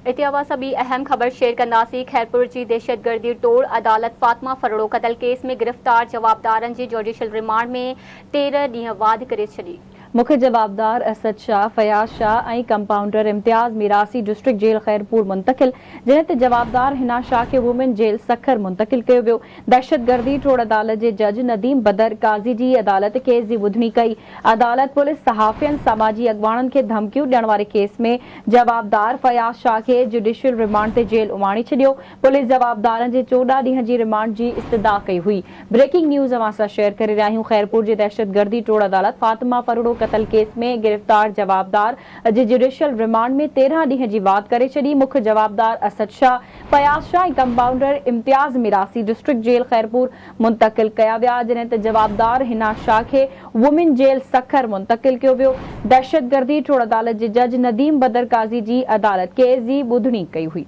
इतिहावा सभी अहम खबर शेयर कंदासीं। खैरपुर की दहशतगर्दी तोड़ अदालत फातिमा फरोड़ो क़त्ल केस में गिरफ्तार जवाबदारनि जी जुडिशल रिमांड में 13 ॾींहं वाध करे छॾी। मुख्य जवाबदार असद शाह, फयाज शाह ऐं कंपाउंडर इम्तियाज़ मिरासी डिस्ट्रिक्ट जेल खैरपुर मुंतकिल, जिन्हें ते जवाबदार हिना शाह के वुमेन जेल सखर मुंतकिल किया वियो। दहशतगर्दी तोड़ अदालत के जज नदीम बदर काज़ी की अदालत केस की ॿुधणी कई। अदालत पुलिस सहाफ़ियन समाजी अगवाणन के धमकियों ॾियण वारे केस में जवाबदार फयाज शाह के जुडिशियल रिमांड ते जेल उमाणी छॾियो। पुलिस जवाबदारन के 14 ॾींहं की रिमांड की इस्तदा कई हुई। ब्रेकिंग न्यूज़ अवां सां शेयर करे रहिया आहियूं। खैरपुर की दहशतगर्दी तोड़ अदालत फातिमा फरोड़ो क़त्ल केस में गिरफ्तार जवाबदार जी जुडिशियल रिमांड में 13 ॾींहं की वाध करे छॾी। मुख्य जवाबदार असद शाह, फयाज शाह ऐं कंपाउंडर इम्तियाज़ मिरासी डिस्ट्रिक्ट जेल खैरपुर मुंतकिल कया विया, जिन्हें ते जवाबदार हिना शाह के वुमेन जेल सखर मुंतकिल किया वियो। दहशतगर्दी तोड़ अदालत के जज नदीम बदर काज़ी की अदालत केस की ॿुधणी कई हुई।